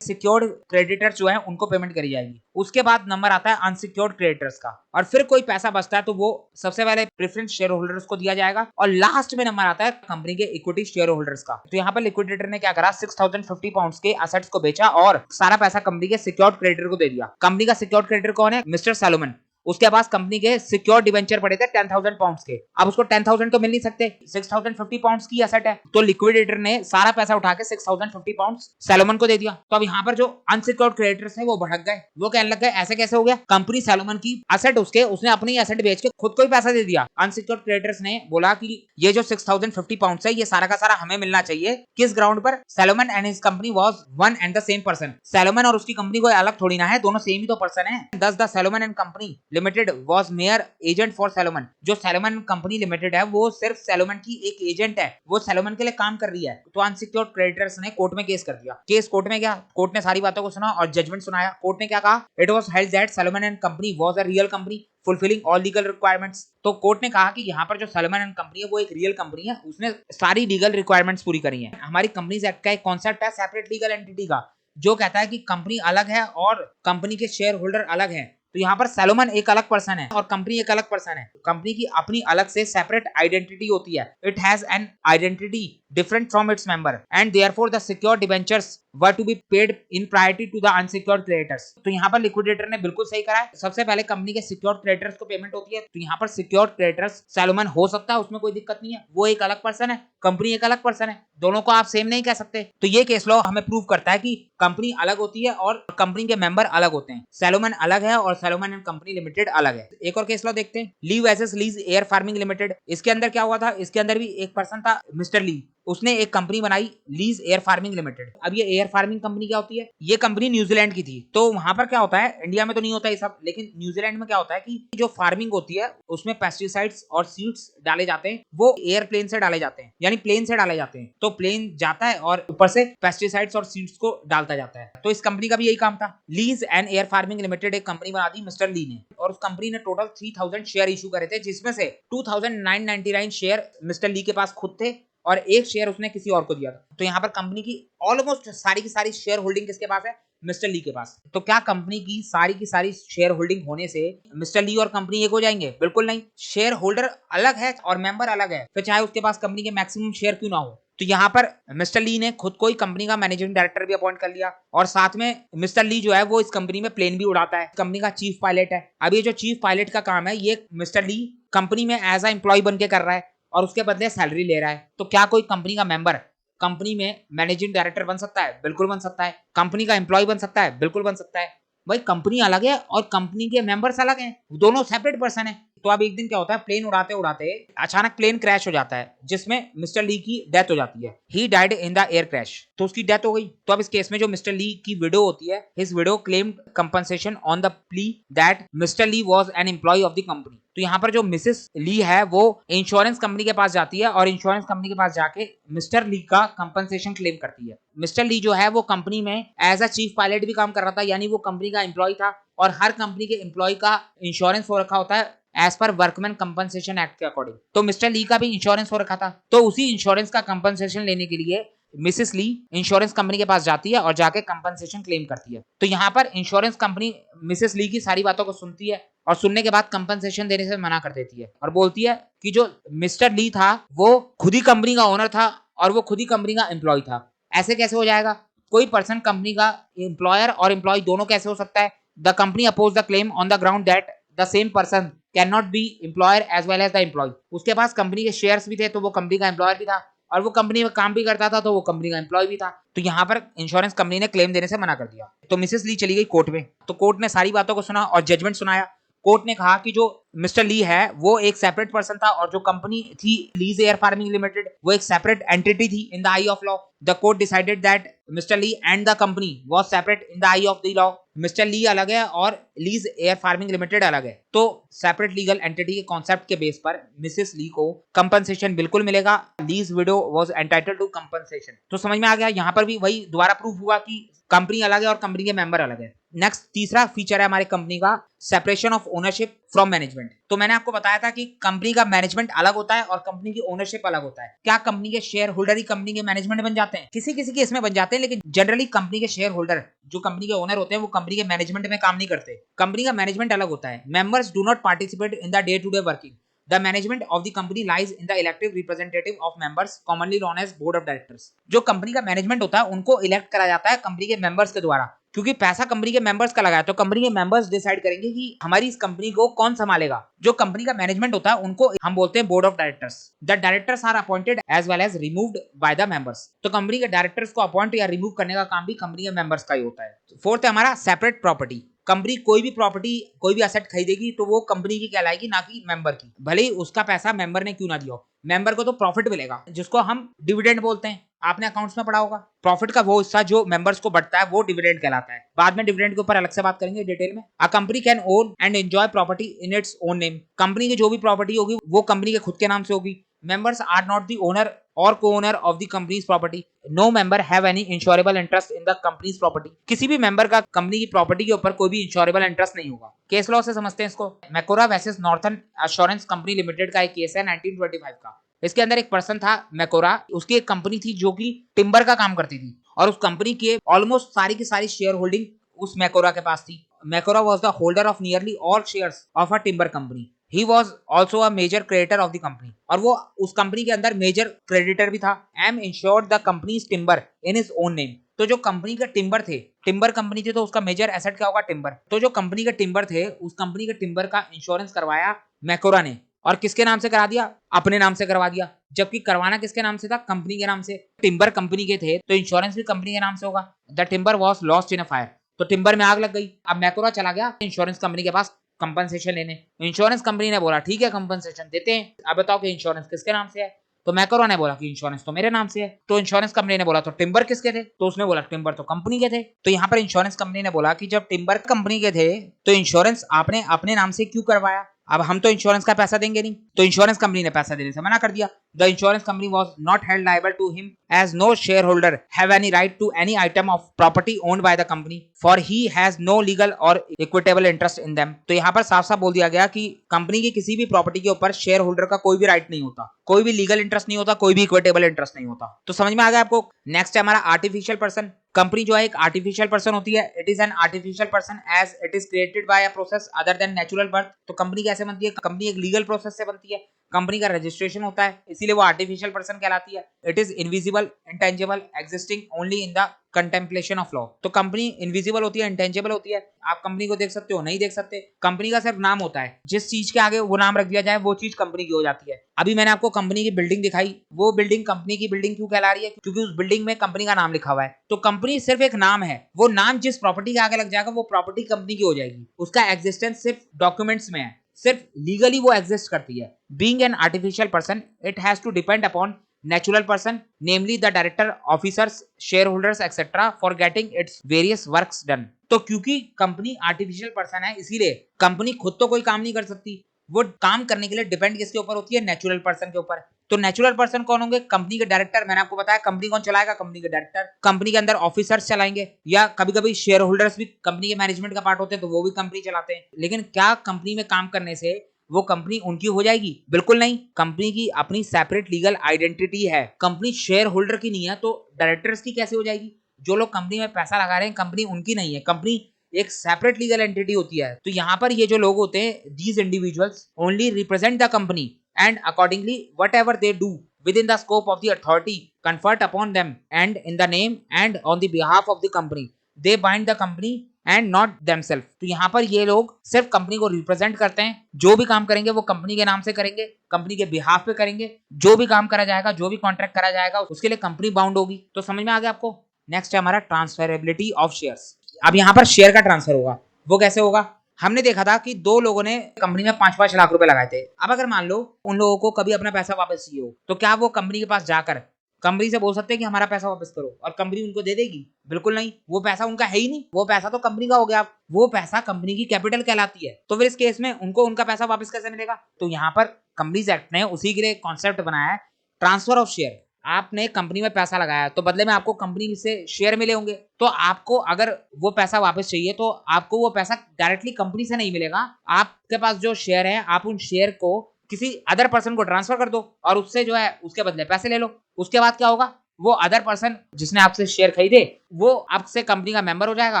सिक्योर्ड क्रेडिटर्स जो है उनको पेमेंट करी जाएगी। उसके बाद नंबर आता है अनसिक्योर्ड क्रेडिटर्स का, और फिर कोई पैसा बचता है तो वो सबसे पहले प्रेफरेंस शेयर होल्डर्स को दिया जाएगा, और लास्ट में नंबर आता है कंपनी के इक्विटी शेयर होल्डर्स का। तो यहाँ पर लिक्विडेटर ने क्या करा? 6,050 पाउंड्स के एसेट्स को बेचा और सारा पैसा कंपनी के सिक्योर्ड क्रेडिटर को दे दिया। कंपनी का सिक्योर्ड क्रेडिटर कौन है? Mister Salomon. उसके पास कंपनी के सिक्योर डिवेंचर पड़े थे 10,000 पाउंड्स के। अब उसको 10,000 तो मिल नहीं सकते, 6,050 पाउंड्स की एसेट है, तो लिक्विडेटर ने सारा पैसा उठा के 6,050 पाउंड्स सैलोमन को दे दिया। तो अब यहाँ पर जो अनसिक्योर्ड क्रेडिटर्स हैं वो भड़क गए, वो कहने लग गए ऐसे कैसे हो गया, कंपनी सैलोमन की एसेट उसने अपनी एसेट बेच के खुद को ही पैसा दे दिया। अनसिक्योर्ड क्रेडिटर्स ने बोला कि ये जो 6,050 पाउंड्स है ये सारा का सारा हमें मिलना चाहिए। किस ग्राउंड पर? Salomon and his company was one and the same person. Salomon और उसकी कंपनी कोई अलग थोड़ी ना है, दोनों सेम ही तो पर्सन है। दस the Salomon and company limited was mayor agent for Salomon. जो सैलोमन कंपनी लिमिटेड है वो सिर्फ सैलोमन की एक एजेंट है, वो सैलोमन के लिए काम कर रही है। तो अनसिक्योर्ड क्रेडिटर्स ने कोर्ट में केस कर दिया। केस कोर्ट में गया, कोर्ट ने सारी बातों को सुना और जजमेंट सुनाया। कोर्ट ने क्या कहा? It was held that Salomon and company was a real company fulfilling all legal requirements. तो कोर्ट ने कहा कि यहाँ पर जो सैलोमन एंड कंपनी है वो एक रियल कंपनी है, उसने सारी लीगल रिक्वायरमेंट्स पूरी करी हैं। हमारी कंपनीज एक्ट का एक कॉन्सेप्ट है सेपरेट लीगल एंटिटी का, जो कहता है कि कंपनी अलग है और कंपनी के शेयर होल्डर अलग हैं। तो यहाँ पर सैलोमन एक अलग पर्सन है और कंपनी एक अलग पर्सन है। कंपनी की अपनी अलग से सेपरेट आइडेंटिटी होती है। It has an identity different from its member and therefore the secured debentures were to be paid in priority to the unsecured creditors। तो यहाँ पर लिक्विडेटर ने बिल्कुल सही करा है, सबसे पहले कंपनी के सिक्योर्ड क्रेडिटर्स को पेमेंट होती है। तो यहाँ पर सिक्योर्ड क्रेडिटर्स सैलोमन हो सकता है, उसमें कोई दिक्कत नहीं है, वो एक अलग पर्सन है, कंपनी एक अलग पर्सन है, दोनों को आप सेम नहीं कह सकते। तो ये केस लॉ हमें प्रूव करता है कि कंपनी अलग होती है और कंपनी के मेंबर अलग होते हैं। सैलोमन अलग है और सैलोमन एंड कंपनी लिमिटेड अलग है। एक और केस लॉ देखते हैं, Lee versus Lee's air farming limited. इसके अंदर क्या हुआ था? इसके अंदर भी एक पर्सन था मिस्टर ली, उसने एक कंपनी बनाई लीज एयर फार्मिंग लिमिटेड। अब ये एयर फार्मिंग कंपनी क्या होती है? ये कंपनी न्यूजीलैंड की थी। तो वहां पर क्या होता है, इंडिया में तो नहीं होता ये सब, लेकिन न्यूजीलैंड में क्या होता है कि जो फार्मिंग होती है उसमें पेस्टिसाइड्स और सीड्स डाले जाते हैं, वो एयरप्लेन से डाले जाते हैं, यानी प्लेन से डाले जाते हैं। तो प्लेन जाता है और ऊपर से पेस्टिसाइड्स और सीड्स को डालता जाता है। तो इस कंपनी का भी यही काम था। Lease and air farming limited एक कंपनी बना दी मिस्टर ली ने, और उस कंपनी ने टोटल 3,000 शेयर इशू करे थे, जिसमें से 2,999 शेयर मिस्टर ली के पास खुद थे और एक शेयर उसने किसी और को दिया था। तो यहाँ पर कंपनी की ऑलमोस्ट सारी की सारी शेयर होल्डिंग किसके पास है? मिस्टर ली के पास। तो क्या कंपनी की सारी शेयर होल्डिंग होने से मिस्टर ली और कंपनी एक हो जाएंगे? बिल्कुल नहीं। शेयर होल्डर अलग है और मेंबर अलग है, फिर चाहे उसके पास कंपनी के मैक्सिमम शेयर क्यों ना हो। तो यहाँ पर मिस्टर ली ने खुद को ही कंपनी का मैनेजिंग डायरेक्टर भी अपॉइंट कर लिया, और साथ में मिस्टर ली जो है वो इस कंपनी में प्लेन भी उड़ाता है, कंपनी का चीफ पायलट है। अब ये जो चीफ पायलट का काम है ये मिस्टर ली कंपनी में एज अ एम्प्लॉय बन के कर रहा है और उसके बदले सैलरी ले रहा है। तो क्या कोई कंपनी का मेंबर कंपनी में मैनेजिंग डायरेक्टर बन सकता है? बिल्कुल बन सकता है। कंपनी का एम्प्लॉय बन सकता है? बिल्कुल बन सकता है। भाई कंपनी अलग है और कंपनी के मेंबर्स अलग हैं, दोनों सेपरेट पर्सन है। तो अब एक दिन क्या होता है, प्लेन उड़ाते उड़ाते अचानक प्लेन क्रैश हो जाता है, जिसमें मिस्टर ली की डेथ हो जाती है। He died in the air crash. तो उसकी डेथ हो गई। तो अब इस केस में जो मिस्टर ली की विडो होती है, his widow claimed compensation on the plea that mister Lee was an employee of the company. तो यहाँ पर जो मिसेस ली है वो इंश्योरेंस कंपनी के पास जाती है और इंश्योरेंस कंपनी के पास जाके मिस्टर ली का कंपनसेशन क्लेम करती है। मिस्टर ली जो है वो कंपनी में एज अ चीफ पायलट भी काम कर रहा था, यानी वो कंपनी का एम्प्लॉय था, और हर कंपनी के एम्प्लॉय का इंश्योरेंस हो रखा होता है as per workman compensation act के अकॉर्डिंग। तो मिस्टर ली का भी इंश्योरेंस हो रखा था। तो उसी इंश्योरेंस का कंपनसेशन लेने के लिए मिसेस ली इंश्योरेंस कंपनी के पास जाती है और जाके कंपनसेशन क्लेम करती है। तो यहाँ पर इंश्योरेंस कंपनी मिसेस ली की सारी बातों को सुनती है और सुनने के बाद कंपनसेशन देने से मना कर देती है और बोलती है कि जो मिस्टर ली था वो खुद ही कंपनी का ओनर था और वो खुद ही कंपनी का एम्प्लॉय था। ऐसे कैसे हो जाएगा? कोई पर्सन कंपनी का एम्प्लॉयर और एम्प्लॉय दोनों कैसे हो सकता है? The company oppose the claim on the ground that the same person can not be employer as well as the employee. उसके पास कंपनी के शेयर्स भी थे, तो वो कंपनी का एम्प्लॉयर भी था, और वो कंपनी में काम भी करता था, तो वो कंपनी का एम्प्लॉय भी था। तो यहाँ पर इंश्योरेंस कंपनी ने क्लेम देने से मना कर दिया। तो मिसेस ली चली गई कोर्ट में। तो कोर्ट ने सारी बातों को सुना और जजमेंट सुनाया। कोर्ट ने कहा कि जो मिस्टर ली है वो एक सेपरेट पर्सन था और जो कंपनी थी लीज एयर फार्मिंग लिमिटेड वो एक सेपरेट एंटिटी थी in the eye of law. The court decided that mister Lee and the company was separate in the eye of the law. Mister Lee अलग है और lease air farming limited अलग है। तो separate legal entity के concept के base पर missus Lee को कंपनसेशन बिल्कुल मिलेगा। Lee's widow was entitled to compensation. तो समझ में आ गया। यहाँ पर भी वही दोबारा प्रूफ हुआ कि कंपनी अलग है और कंपनी के मेंबर अलग है। नेक्स्ट तीसरा फीचर है हमारे कंपनी का separation of ownership from management. तो मैंने आपको बताया था कि कंपनी का मैनेजमेंट अलग होता है और कंपनी की ओनरशिप अलग होता है। क्या कंपनी के शेयर होल्डर ही कंपनी के मैनेजमेंट बन जाते हैं? किसी किसी केस में बन जाते हैं, लेकिन जनरली कंपनी के शेयर होल्डर जो कंपनी के ओनर होते हैं वो कंपनी के मैनेजमेंट में काम नहीं करते। कंपनी का मैनेजमेंट अलग होता है। Members do not participate in the day to day working. The management of the company lies in the elective representative of members, commonly known as board of directors. जो company का management होता है उनको elect करा जाता है company के members के द्वारा। क्योंकि पैसा कंपनी के मेंबर्स का लगा है, तो कंपनी के मेंबर्स डिसाइड करेंगे कि हमारी इस कंपनी को कौन संभालेगा। जो कंपनी का मैनेजमेंट होता है उनको हम बोलते हैं board of directors. The directors are appointed as well as removed by the members. तो कंपनी के डायरेक्टर्स को अपॉइंट या रिमूव करने का काम भी कंपनी के मेंबर्स का ही होता है। फोर्थ है हमारा सेपरेट प्रॉपर्टी। कंपनी कोई भी प्रॉपर्टी, कोई भी एसेट खरीदेगी तो वो कंपनी की कहलाएगी, ना कि मेंबर की। भले ही उसका पैसा मेंबर ने क्यों ना दिया हो, मेंबर को तो प्रॉफिट मिलेगा, जिसको हम डिविडेंड बोलते हैं। आपने अकाउंट्स में पढ़ा होगा, प्रॉफिट का वो हिस्सा जो मेंबर्स को बढ़ता है वो डिविडेंड कहलाता है। बाद में डिविडेंड के ऊपर अलग से बात करेंगे डिटेल में। अ company can own and enjoy property in its own name. Company की जो भी प्रॉपर्टी होगी वो कंपनी के खुद के नाम से होगी। Members are not the owner or co-owner of the company's property. No member have any insurable interest in the company's property. किसी भी मेंबर का कंपनी की प्रॉपर्टी के ऊपर कोई भी इंश्योरेबल इंटरेस्ट नहीं होगा। केस लॉ से समझते हैं इसको। Macaura versus northern assurance company limited का एक केस है 1925 का। इसके अंदर एक पर्सन था मैकोरा, उसकी एक कंपनी थी जो कि टिम्बर का काम करती थी और उस कंपनी के ऑलमोस्ट सारी की सारी शेयर होल्डिंग उस मैकोरा के पास थी। Macaura was the holder of nearly all shares of a timber company. He was also a major creditor of the company। और वो उस कंपनी के अंदर मेजर क्रेडिटर भी था। M insured the company's timber in his own name। तो जो company के टिम्बर थे, टिम्बर कंपनी थी तो उसका मेजर एसेट क्या होगा, टिम्बर। तो जो कंपनी के टिम्बर थे उस कंपनी के टिम्बर का इंश्योरेंस करवाया मैकोरा ने। और किसके नाम से करा दिया, अपने नाम से करवा दिया। जबकि करवाना किसके नाम से था, कंपनी के नाम से। टिम्बर कंपनी के थे तो इंश्योरेंस भी कंपनी के नाम से होगा। The timber was lost in a fire. तो टिम्बर में आग लग गई। अब मैकोरा चला गया इंश्योरेंस कंपनी के पास कंपनसेशन लेने। इंश्योरेंस कंपनी ने बोला ठीक है कंपनसेशन देते हैं, अब बताओ कि इंश्योरेंस किसके नाम से है। तो मैकोरा ने बोला कि इंश्योरेंस तो मेरे नाम से है। तो इंश्योरेंस कंपनी ने बोला तो टिम्बर किसके थे, तो उसने बोला टिम्बर तो कंपनी के थे। तो यहाँ पर इंश्योरेंस कंपनी ने बोला कि जब टिम्बर कंपनी के थे तो इंश्योरेंस आपने अपने नाम से क्यों करवाया, अब हम तो इंश्योरेंस का पैसा देंगे नहीं। तो इंश्योरेंस कंपनी ने पैसा देने से मना कर दिया। The insurance company was not held liable to him as no share holder have any right to any item of property owned by the company for he has no legal or equitable interest in them. तो यहाँ पर साफ साफ बोल दिया गया कि company की किसी भी प्रॉपर्टी के ऊपर शेयर होल्डर का कोई भी राइट नहीं होता, कोई भी लीगल इंटरेस्ट नहीं होता, कोई भी इक्विटेबल इंटरेस्ट नहीं होता। तो समझ में आ गया आपको। नेक्स्ट है हमारा आर्टिफिशियल पर्सन। कंपनी जो है एक आर्टिफिशियल पर्सन होती है। It is an artificial person as it is created by a process other than natural birth. तो कंपनी कैसे बनती है, कंपनी एक लीगल प्रोसेस से बनती है। कंपनी का रजिस्ट्रेशन होता है, इसीलिए वो आर्टिफिशियल पर्सन कहलाती है। It is invisible, intangible, existing only in the contemplation of law. तो कंपनी इनविजिबल होती है, इंटेंजिबल होती है। आप कंपनी को देख सकते हो, नहीं देख सकते। कंपनी का सिर्फ नाम होता है, जिस चीज के आगे वो नाम रख दिया जाए वो चीज कंपनी की हो जाती है। अभी मैंने आपको कंपनी की बिल्डिंग दिखाई, वो बिल्डिंग कंपनी की बिल्डिंग क्यों कहला रही है, क्योंकि उस बिल्डिंग में कंपनी का नाम लिखा हुआ है। तो कंपनी सिर्फ एक नाम है, वो नाम जिस प्रॉपर्टी के आगे लग जाएगा वो प्रॉपर्टी कंपनी की हो जाएगी। उसका एग्जिस्टेंस सिर्फ डॉक्यूमेंट्स में है, सिर्फ लीगली वो एग्जिस्ट करती है। Being an artificial person it has to depend upon natural person, namely the director, officers, shareholders etc. for getting its various works done। तो क्योंकि कंपनी आर्टिफिशियल पर्सन है इसीलिए कंपनी खुद तो कोई काम नहीं कर सकती, वो काम करने के लिए डिपेंड किसके ऊपर होती है, नेचुरल पर्सन के ऊपर। तो नेचुरल पर्सन कौन होंगे, कंपनी के डायरेक्टर। मैंने आपको बताया कंपनी कौन चलाएगा, कंपनी के डायरेक्टर। कंपनी के अंदर ऑफिसर्स चलाएंगे, या कभी कभी शेयर होल्डर्स भी कंपनी के मैनेजमेंट का पार्ट होते हैं तो वो भी कंपनी चलाते हैं। लेकिन क्या कंपनी में काम करने से वो कंपनी उनकी हो जाएगी, बिल्कुल नहीं। कंपनी की अपनी सेपरेट लीगल आइडेंटिटी है, कंपनी शेयर होल्डर की नहीं है, तो डायरेक्टर्स की कैसे हो जाएगी। जो लोग कंपनी में पैसा लगा रहे हैं कंपनी उनकी नहीं है, कंपनी एक सेपरेट लीगल एंटिटी होती है। तो यहाँ पर ये जो लोग होते हैं, these individuals only represent the company and accordingly what ever they do within the scope of the authority conferred upon them and in the name and on the behalf of the company they bind the company and not themselves. तो यहाँ पर ये लोग सिर्फ company को represent करते हैं, जो भी काम करेंगे वो कंपनी के नाम से करेंगे, कंपनी के बिहाफ पे करेंगे। जो भी काम करा जाएगा, जो भी कॉन्ट्रैक्ट करा जाएगा उसके लिए कंपनी बाउंड होगी। तो समझ में आ गया आपको। नेक्स्ट है हमारा ट्रांसफरेबिलिटी ऑफ शेयर्स। अब यहाँ पर शेयर का ट्रांसफर होगा, वो कैसे होगा। हमने देखा था कि दो लोगों ने कंपनी में 5-5 लाख रुपए लगाए थे। अब अगर मान लो उन लोगों को कभी अपना पैसा वापस चाहिए हो, तो क्या वो कंपनी के पास जाकर कंपनी से बोल सकते हैं कि हमारा पैसा वापस करो और कंपनी उनको दे देगी, बिल्कुल नहीं। वो पैसा उनका है ही नहीं, वो पैसा तो कंपनी का हो गया, वो पैसा कंपनी की कैपिटल कहलाती है। तो फिर इस केस में उनको उनका पैसा वापस कैसे मिलेगा। तो यहाँ पर कंपनीज एक्ट ने उसी के लिए कॉन्सेप्ट बनाया है, ट्रांसफर ऑफ शेयर। आपने कंपनी में पैसा लगाया तो बदले में आपको कंपनी से शेयर मिले होंगे, तो आपको अगर वो पैसा वापस चाहिए तो आपको वो पैसा डायरेक्टली कंपनी से नहीं मिलेगा। आपके पास जो शेयर है आप उन शेयर को किसी अदर पर्सन को ट्रांसफर कर दो और उससे जो है उसके बदले पैसे ले लो। उसके बाद क्या होगा, वो अदर पर्सन जिसने आपसे शेयर खरीदे वो आपसे कंपनी का मेंबर हो जाएगा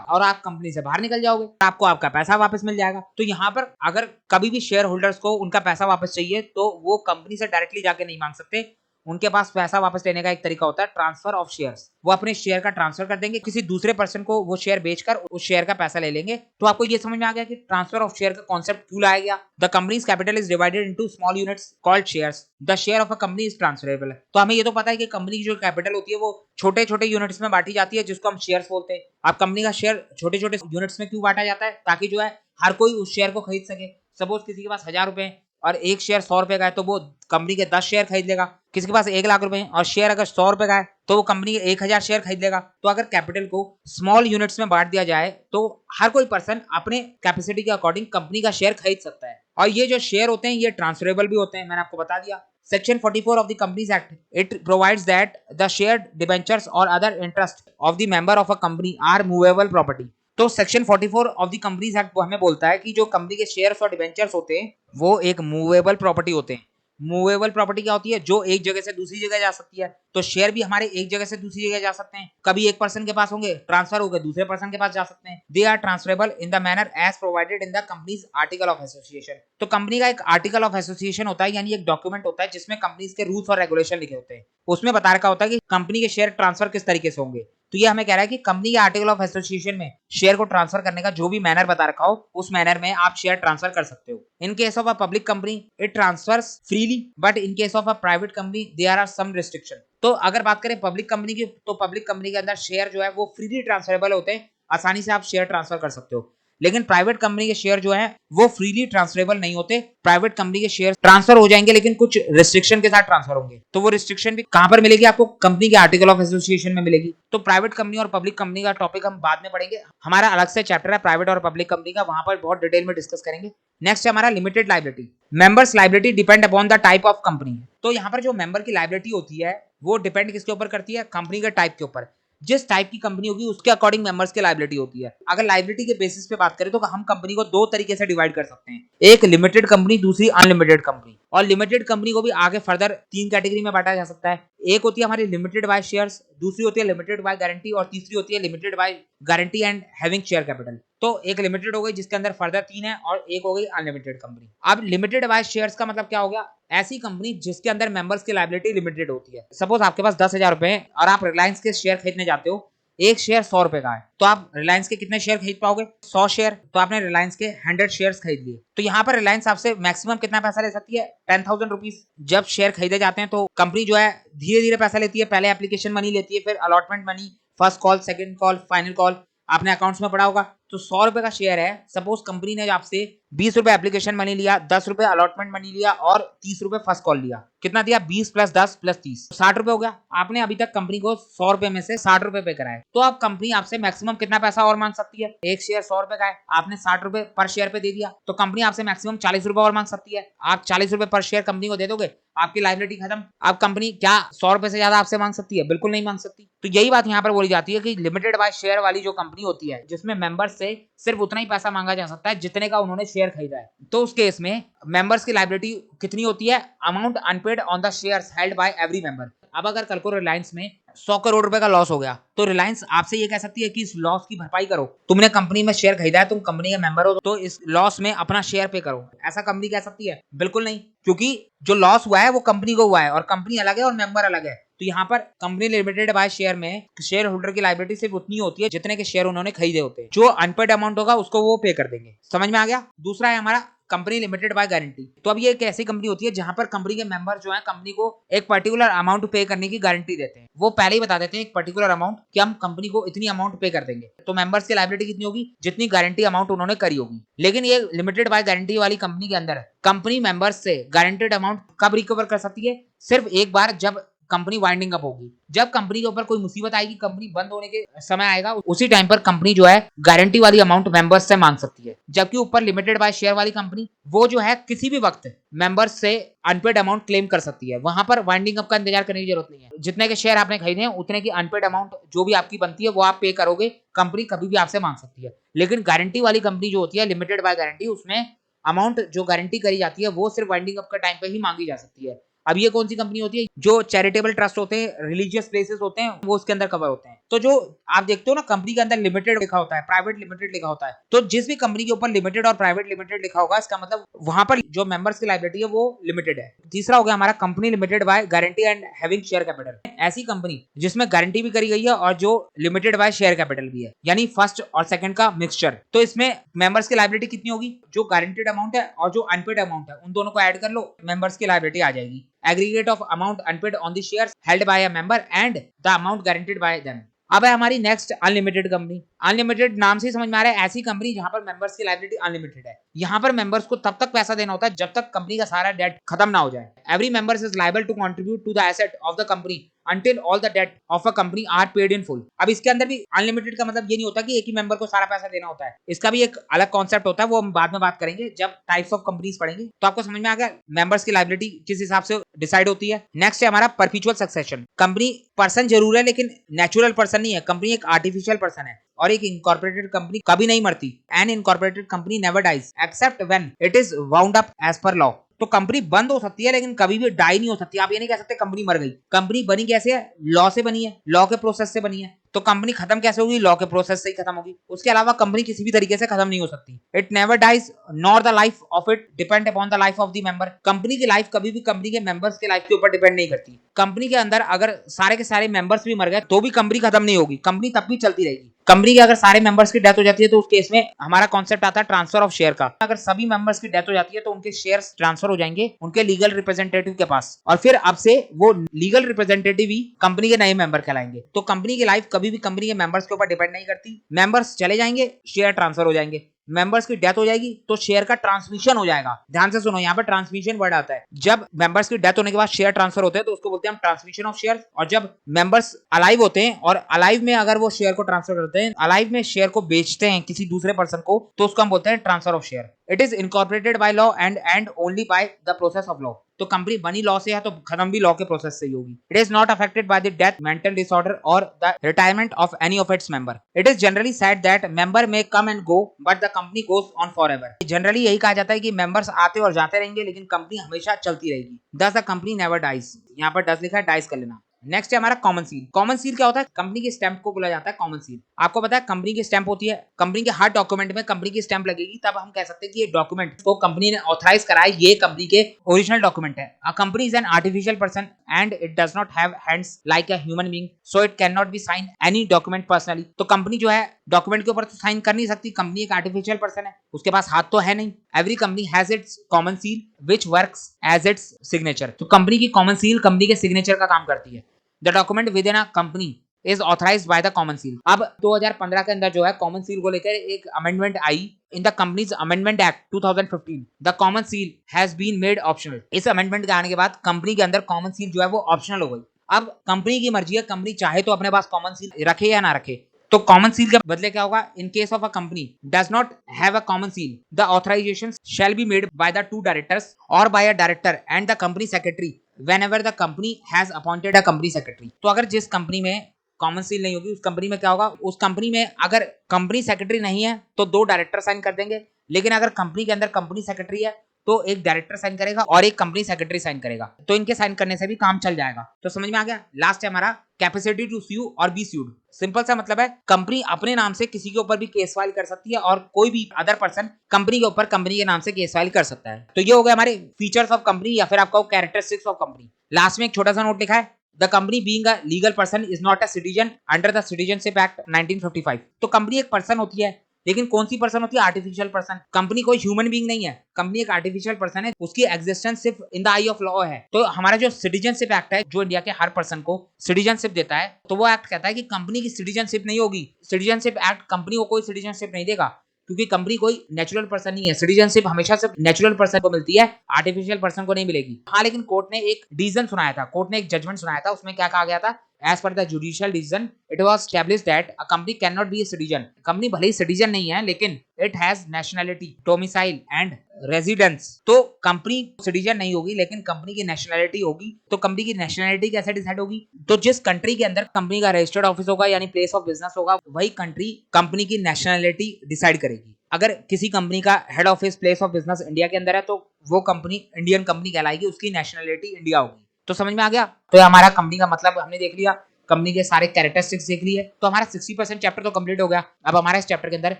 और आप कंपनी से बाहर निकल जाओगे, आपको आपका पैसा वापस मिल जाएगा। तो यहाँ पर अगर कभी भी शेयर होल्डर्स को उनका पैसा वापस चाहिए तो वो कंपनी से डायरेक्टली जाके नहीं मांग सकते, उनके पास पैसा वापस लेने का एक तरीका होता है ट्रांसफर ऑफ शेयर्स। वो अपने शेयर का ट्रांसफर कर देंगे किसी दूसरे पर्सन को, वो शेयर बेचकर उस शेयर का पैसा ले लेंगे। तो आपको ये समझ में आ गया कि ट्रांसफर ऑफ शेयर का कॉन्सेप्ट क्यों लाया गया। The companies capital is divided into small units called shares, the share of a company is transferable. तो हमें ये तो पता है कि कंपनी की जो कैपिटल होती है वो छोटे छोटे यूनिट्स में बांटी जाती है, जिसको हम शेयर्स बोलते हैं। अब कंपनी का शेयर छोटे छोटे यूनिट्स में क्यों बांटा जाता है, ताकि जो है हर कोई उस शेयर को खरीद सके। सपोज किसी के पास 1000 रुपए और एक शेयर 100 रुपए का है, तो वो कंपनी के 10 शेयर खरीद लेगा। किसी के पास 1 लाख रुपए और शेयर अगर 100 रुपए का है, तो वो कंपनी के 1000 शेयर खरीद लेगा। तो अगर कैपिटल को स्मॉल यूनिट्स में बांट दिया जाए तो हर कोई पर्सन अपने कैपेसिटी के अकॉर्डिंग कंपनी का शेयर खरीद सकता है। और ये जो शेयर होते हैं ये ट्रांसफरेबल भी होते हैं, मैंने आपको बता दिया। Section 44 of the Companies Act, it provides that the shared debentures or other interest of the member of a company are movable property। तो section 44 of the companies act वो हमें बोलता है कि जो कंपनी के शेयर्स और डिबेंचर्स होते हैं वो एक मूवेबल प्रॉपर्टी होते हैं। मूवेबल प्रॉपर्टी क्या होती है, जो एक जगह से दूसरी जगह जा सकती है। तो शेयर भी हमारे एक जगह से दूसरी जगह जा सकते हैं, कभी एक पर्सन के पास होंगे, ट्रांसफर होकर दूसरे पर्सन के पास जा सकते हैं। They are transferable in the manner as provided in the company's article of association. तो कंपनी का एक आर्टिकल ऑफ एसोसिएशन होता है, यानी एक डॉक्यूमेंट होता है जिसमें कंपनीज के रूल्स और रेगुलेशन लिखे होते हैं। उसमें बता रखा होता है कि कंपनी के शेयर ट्रांसफर किस तरीके से होंगे। तो ये हमें कह रहा है कि कंपनी के आर्टिकल ऑफ एसोसिएशन में शेयर को ट्रांसफर करने का जो भी मैनर बता रखा हो, उस मैनर में आप शेयर ट्रांसफर कर सकते हो। In case of a public company it transfers freely, but in case of a private company there are some restriction. तो अगर बात करें पब्लिक कंपनी की, तो पब्लिक कंपनी के अंदर शेयर जो है वो फ्रीली ट्रांसफरेबल होते हैं, आसानी से आप शेयर ट्रांसफर कर सकते हो। लेकिन प्राइवेट कंपनी के शेयर जो है वो फ्रीली ट्रांसफरेबल नहीं होते। प्राइवेट कंपनी के शेयर ट्रांसफर हो जाएंगे, लेकिन कुछ रिस्ट्रिक्शन के साथ ट्रांसफर होंगे। तो वो रिस्ट्रिक्शन भी कहां पर मिलेगी आपको, कंपनी के आर्टिकल ऑफ एसोसिएशन में मिलेगी। तो प्राइवेट कंपनी और पब्लिक कंपनी का टॉपिक हम बाद में पढ़ेंगे, हमारा अलग से चैप्टर है प्राइवेट और पब्लिक कंपनी का, वहां पर बहुत डिटेल में डिस्कस करेंगे। नेक्स्ट है हमारा limited liability. Members liability depend upon the type of company. तो यहाँ पर जो मेंबर की लायबिलिटी होती है वो डिपेंड किसके ऊपर करती है, कंपनी के टाइप के ऊपर। जिस टाइप की कंपनी होगी उसके अकॉर्डिंग मेंबर्स की लायबिलिटी होती है। अगर लायबिलिटी के बेसिस पे बात करें तो हम कंपनी को दो तरीके से डिवाइड कर सकते हैं, एक लिमिटेड कंपनी, दूसरी अनलिमिटेड कंपनी। और लिमिटेड कंपनी को भी आगे फर्दर 3 कैटेगरी में बांटा जा सकता है। एक होती है हमारी लिमिटेड बाय शेयर्स, दूसरी होती है लिमिटेड बाय गारंटी, और तीसरी होती है limited by guarantee and having share capital. तो एक लिमिटेड हो गई जिसके अंदर फर्दर 3 है, और एक हो गई अनलिमिटेड कंपनी। अब लिमिटेड बाय शेयर्स का मतलब क्या हो गया, ऐसी कंपनी जिसके अंदर मेंबर्स की लायबिलिटी लिमिटेड होती है। सपोज आपके पास 10,000 रुपए है और आप रिलायंस के शेयर खरीदने जाते हो, एक शेयर 100 रुपए का है, तो आप रिलायंस के कितने शेयर खरीद पाओगे, 100 शेयर। तो आपने रिलायंस के 100 शेयर्स खरीद लिए। तो यहाँ पर रिलायंस आपसे मैक्सिमम कितना पैसा ले सकती है, 10,000 रुपीज। जब शेयर खरीदे जाते हैं तो कंपनी जो है धीरे धीरे पैसा लेती है, पहले एप्लीकेशन मनी लेती है, फिर allotment money, first call, second call, final call. आपने अकाउंट्स में पढ़ा होगा। तो 100 रुपए का शेयर है, सपोज कंपनी ने आपसे 20 रुपए एप्लीकेशन मनी लिया, 10 रुपए अलॉटमेंट मनी लिया और 30 रुपए फर्स्ट कॉल लिया। कितना दिया, 20 प्लस 10 प्लस 30, 60 रुपए हो गया। आपने अभी तक कंपनी को 100 रुपए में से 60 रुपए पे कराए, तो अब कंपनी आपसे मैक्सिमम कितना पैसा और मांग सकती है, एक शेयर 100 रुपए का है, आपने 60 रुपए पर शेयर पे दे दिया, तो कंपनी आपसे मैक्सिमम 40 रुपए और मांग सकती है। आप 40 रुपए पर शेयर कंपनी को दे दोगे, आपकी लायबिलिटी खत्म। अब कंपनी क्या 100 रुपए से ज्यादा आपसे मांग सकती है, बिल्कुल नहीं मांग सकती। तो यही बात यहाँ पर बोली जाती है कि लिमिटेड बाय शेयर वाली जो कंपनी होती है, जिसमें मेंबर से सिर्फ उतना ही पैसा मांगा जा सकता है जितने का उन्होंने शेयर खरीदा है, तो उस केस में मेंबर्स की लायबिलिटी कितनी होती है, amount unpaid on the shares held by every member. अब अगर कल को रिलायंस में 100 करोड़ रुपए का लॉस हो गया, तो रिलायंस आपसे ये कह सकती है कि इस लॉस की भरपाई करो। तुमने कंपनी में शेयर खरीदा है, तुम कंपनी के मेंबर हो, तो इस लॉस में अपना शेयर पे करो। ऐसा कंपनी कह सकती है, बिल्कुल नहीं, क्योंकि जो लॉस हुआ है वो कंपनी को हुआ है और कंपनी अलग है और मेंबर अलग है। तो यहाँ पर कंपनी लिमिटेड बाय शेयर में शेयर होल्डर की लायबिलिटी सिर्फ उतनी होती है जितने के शेयर उन्होंने खरीदे होते हैं। जो अनपेड अमाउंट होगा उसको वो पे कर देंगे। समझ में आ गया। दूसरा है हमारा कंपनी लिमिटेड बाय गारंटी। तो अब ये एक ऐसी कंपनी होती है जहां पर कंपनी के मेंबर जो है कंपनी को एक पर्टिकुलर अमाउंट पे करने की गारंटी देते हैं। वो पहले ही बता देते हैं एक पर्टिकुलर अमाउंट कि हम कंपनी को इतनी अमाउंट पे कर देंगे। तो मेंबर्स की लायबिलिटी कितनी होगी, जितनी गारंटी अमाउंट उन्होंने करी होगी। लेकिन ये लिमिटेड बाय गारंटी वाली कंपनी के अंदर कंपनी मेंबर्स से गारंटेड अमाउंट कब रिकवर कर सकती है, सिर्फ एक बार जब कंपनी वाइंडिंग अप होगी। जब कंपनी के ऊपर कोई मुसीबत आएगी, कंपनी बंद होने के समय आएगा, उसी टाइम पर कंपनी जो है गारंटी वाली अमाउंट मेंबर्स से मांग सकती है। जबकि ऊपर लिमिटेड बाय शेयर वाली कंपनी वो जो है किसी भी वक्त मेंबर्स से अनपेड अमाउंट क्लेम कर सकती है। वहां पर वाइंडिंग अप का इंतजार करने की जरूरत नहीं है। जितने के शेयर आपने खरीदे हैं उतने की अनपेड अमाउंट जो भी आपकी बनती है वो आप पे करोगे, कंपनी कभी भी आपसे मांग सकती है। लेकिन गारंटी वाली कंपनी जो होती है लिमिटेड बाय गारंटी, उसमें अमाउंट जो गारंटी करी जाती है वो सिर्फ वाइंडिंग अप का टाइम पे ही मांगी जा सकती है। अब ये कौन सी कंपनी होती है, जो चैरिटेबल ट्रस्ट होते हैं, रिलीजियस प्लेसेस होते हैं, वो उसके अंदर कवर होते हैं। तो जो आप देखते हो ना कंपनी के अंदर लिमिटेड लिखा होता है, प्राइवेट लिमिटेड लिखा होता है, तो जिस भी कंपनी के ऊपर लिमिटेड और प्राइवेट लिमिटेड लिखा होगा इसका मतलब वहां पर जो मेंबर्स की लायबिलिटी है वो लिमिटेड है। तीसरा हो गया हमारा company limited by guarantee and having share capital, ऐसी कंपनी जिसमें गारंटी भी करी गई है और जो लिमिटेड बाय शेयर कैपिटल भी है, यानी फर्स्ट और सेकंड का मिक्सचर। तो इसमें मेंबर्स की लायबिलिटी कितनी होगी, जो गारंटीड अमाउंट है और जो अनपेड अमाउंट है उन दोनों को ऐड कर लो, मेंबर्स की लायबिलिटी आ जाएगी। Aggregate of amount unpaid on the shares held by a member and the amount guaranteed by them. अब है हमारी नेक्स्ट अनलिमिटेड कंपनी। अनलिमिटेड नाम से ही समझ में आ रहा है ऐसी कंपनी जहां पर मेंबर्स की लायबिलिटी अनलिमिटेड है। यहाँ पर मेंबर्स को तब तक पैसा देना होता है जब तक कंपनी का सारा डेट खत्म ना हो जाए। Every member is liable to contribute to the asset of the company until all the debt of a company are paid in full। अब इसके अंदर भी अनलिमिटेड का मतलब ये नहीं होता कि एक ही मेंबर को सारा पैसा देना होता है, इसका भी एक अलग कॉन्सेप्ट होता है, वो हम बाद में बात करेंगे जब टाइप्स ऑफ कंपनीज पढ़ेंगे। तो आपको समझ में आ गया मेंबर्स की लायबिलिटी किस हिसाब से डिसाइड होती है। नेक्स्ट है हमारा परपेचुअल सक्सेशन। कंपनी पर्सन जरूर है लेकिन नेचुरल पर्सन नहीं है, कंपनी एक आर्टिफिशियल पर्सन है और एक इनकॉर्पोरेटेड कंपनी कभी नहीं मरती। An incorporated company never dies except when it is wound up as per law. तो कंपनी बंद हो सकती है लेकिन कभी भी डाई नहीं हो सकती। आप ये नहीं कह सकते कंपनी मर गई। कंपनी बनी कैसे है, लॉ से बनी है, लॉ के प्रोसेस से बनी है। तो कंपनी खत्म कैसे होगी, लॉ के प्रोसेस से ही खत्म होगी। उसके अलावा कंपनी किसी भी तरीके से खत्म नहीं हो सकती। It never dies nor the life of it depend upon the life of the member. Company की लाइफ कभी भी कंपनी के मेंबर्स के लाइफ के ऊपर डिपेंड नहीं करती। कंपनी के अंदर अगर सारे के सारे मेंबर्स भी मर गए तो भी कंपनी खत्म नहीं होगी, कंपनी तब भी चलती रहेगी। कंपनी के अगर सारे मेंबर्स की डेथ हो जाती है तो उस केस में हमारा कॉन्सेप्ट आता है ट्रांसफर ऑफ शेयर का। अगर सभी मेंबर्स की डेथ हो जाती है तो उनके शेयर्स ट्रांसफर हो जाएंगे उनके लीगल रिप्रेजेंटेटिव के पास और फिर अब से वो लीगल रिप्रेजेंटेटिव ही कंपनी के नए मेंबर कहलाएंगे। तो कंपनी की लाइफ कभी भी कंपनी के मेंबर्स के ऊपर डिपेंड नहीं करती। मेंबर्स चले जाएंगे, शेयर ट्रांसफर हो जाएंगे। मेंबर्स की डेथ हो जाएगी तो शेयर का ट्रांसमिशन हो जाएगा। ध्यान से सुनो, यहाँ पर ट्रांसमिशन वर्ड आता है। जब मेंबर्स की डेथ होने के बाद शेयर ट्रांसफर होते हैं तो उसको बोलते हैं हम ट्रांसमिशन ऑफ शेयर। और जब मेंबर्स अलाइव होते हैं और अलाइव में अगर वो शेयर को ट्रांसफर करते हैं, अलाइव में शेयर को बेचते हैं किसी दूसरे पर्सन को, तो उसको हम बोलते हैं transfer of share. It is incorporated by law and only by the process of law. तो कंपनी बनी लॉ से है तो खत्म भी लॉ के प्रोसेस से ही होगी। It is not affected by the death, mental disorder or the retirement of any of its member. It is generally said that member may come and go but the company goes on forever. Generally यही कहा जाता है कि members आते और जाते रहेंगे लेकिन कंपनी हमेशा चलती रहेगी। दस द कंपनी नेवर डाइज। यहाँ पर डज लिखा है, डाइज कर लेना। नेक्स्ट है हमारा कॉमन सील। कॉमन सील क्या होता है, कंपनी के स्टैंप को बोला जाता है कॉमन सील। आपको पता है कंपनी की स्टैंप होती है, कंपनी के हर डॉक्यूमेंट में कंपनी की स्टैंप लगेगी, तब हम कह सकते हैं कि ये डॉक्यूमेंट को कंपनी ने ऑथराइज करा है, ये कंपनी के ओरिजिनल डॉक्यूमेंट है। A company is an artificial person and it does not have hands like a human being so it can not be sign any document personally. तो company जो है document के ऊपर तो साइन कर नहीं सकती, कंपनी एक आर्टिफिशियल पर्सन है, उसके पास हाथ तो है नहीं। Every company has its common seal which works as its signature. तो कंपनी की कॉमन सील कंपनी के सिग्नेचर का काम करती है। The document within a company is authorized by the common seal। अब 2015 के अंदर जो है कॉमन सील को लेकर एक अमेंडमेंट आई in the companies amendment act 2015। The common seal has been made optional. इस अमेंडमेंट के आने के बाद कंपनी के अंदर कॉमन सील जो है वो ऑप्शनल हो गई। अब कंपनी की मर्जी है, कंपनी चाहे तो अपने पास कॉमन सील रखे या ना रखे। तो कॉमन सील के बदले क्या होगा, in case of a company does not have a common seal the authorisation shall be made by the two directors or by a director and the company secretary whenever the company has appointed a company secretary। तो अगर जिस company में common seal नहीं होगी उस company में क्या होगा, उस कंपनी में अगर कंपनी सेक्रेटरी नहीं है तो दो डायरेक्टर साइन कर देंगे, लेकिन अगर कंपनी के अंदर कंपनी सेक्रेटरी है तो एक डायरेक्टर साइन करेगा और एक कंपनी सेक्रेटरी साइन करेगा, तो इनके साइन करने से भी काम चल जाएगा। तो समझ में आ गया। लास्ट है हमारा कैपेसिटी टू स्यू और बी स्यूड। सिंपल सा मतलब है कंपनी अपने नाम से किसी के ऊपर भी केस फाइल कर सकती है और कोई भी अदर पर्सन कंपनी के ऊपर कंपनी के नाम से केस फाइल कर सकता है। तो ये हो गया हमारे फीचर्स ऑफ कंपनी या फिर आपका कैरेक्टरिस्टिक्स ऑफ कंपनी। लास्ट में एक छोटा सा नोट लिखा है, the company being a legal person is not a citizen under the citizenship act 1955। तो कंपनी एक पर्सन होती है लेकिन कौन सी पर्सन होती है, आर्टिफिशियल पर्सन। कंपनी कोई ह्यूमन बीइंग नहीं है, कंपनी एक आर्टिफिशियल पर्सन है, उसकी एग्जिस्टेंस सिर्फ इन द आई ऑफ लॉ है। तो हमारा जो सिटीजनशिप एक्ट है जो इंडिया के हर पर्सन को सिटीजनशिप देता है, तो वो एक्ट कहता है कि कंपनी की सिटीजनशिप नहीं होगी। सिटीजनशिप एक्ट कंपनी को कोई सिटीजनशिप नहीं देगा क्योंकि कंपनी कोई नेचुरल पर्सन नहीं है। सिटीजनशिप हमेशा सिर्फ नेचुरल पर्सन को मिलती है, आर्टिफिशियल पर्सन को नहीं मिलेगी। हाँ, लेकिन कोर्ट ने एक डिसीजन सुनाया था, कोर्ट ने एक जजमेंट सुनाया था, उसमें क्या कहा गया था, as per the judicial decision it was established that a company cannot be a citizen। Company भले ही सिटीजन नहीं है लेकिन it has nationality, domicile and residence। तो कंपनी सिटीजन नहीं होगी लेकिन कंपनी की नेशनैलिटी होगी। तो कंपनी की नेशनैलिटी कैसे डिसाइड होगी, तो जिस कंट्री के अंदर कंपनी का रजिस्टर्ड ऑफिस होगा यानी प्लेस ऑफ बिजनेस होगा, वही कंट्री कंपनी की नेशनैलिटी डिसाइड करेगी। अगर किसी कंपनी का head office place of business India के अंदर है तो वो कंपनी इंडियन कंपनी कहलाएगी, उसकी नेशनैलिटी इंडिया होगी। तो समझ में आ गया। तो हमारा कंपनी का मतलब हमने देख लिया कंपनी के सारे कैरेक्टरिस्टिक्स देख लिए, तो हमारा 60% चैप्टर तो कंप्लीट हो गया। अब हमारा इस चैप्टर के अंदर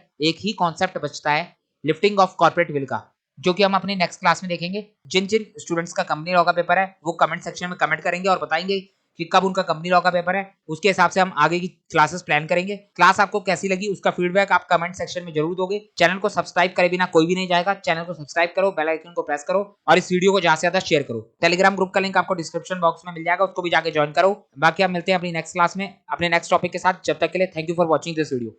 एक ही कॉन्सेप्ट बचता है, लिफ्टिंग ऑफ कॉर्पोरेट विल का, जो कि हम अपनी नेक्स्ट क्लास में देखेंगे। जिन जिन स्टूडेंट्स का कंपनी लॉ का पेपर है वो कमेंट सेक्शन में कमेंट करेंगे और बताएंगे कि कब उनका कंपनी लॉ का पेपर है। उसके हिसाब से हम आगे की क्लासेस प्लान करेंगे। क्लास आपको कैसी लगी उसका फीडबैक आप कमेंट सेक्शन में जरूर दोगे। चैनल को सब्सक्राइब करे बिना कोई भी नहीं जाएगा। चैनल को सब्सक्राइब करो, बेल आइकन को प्रेस करो और इस वीडियो को ज्यादा से ज्यादा शेयर करो। टेलीग्राम ग्रुप का लिंक आपको डिस्क्रिप्शन बॉक्स में मिल जाएगा, उसको भी जाके ज्वाइन करो। बाकी आप मिलते हैं अपनी नेक्स्ट क्लास में अपने नेक्स्ट टॉपिक के साथ। जब तक के लिए thank you for watching this video.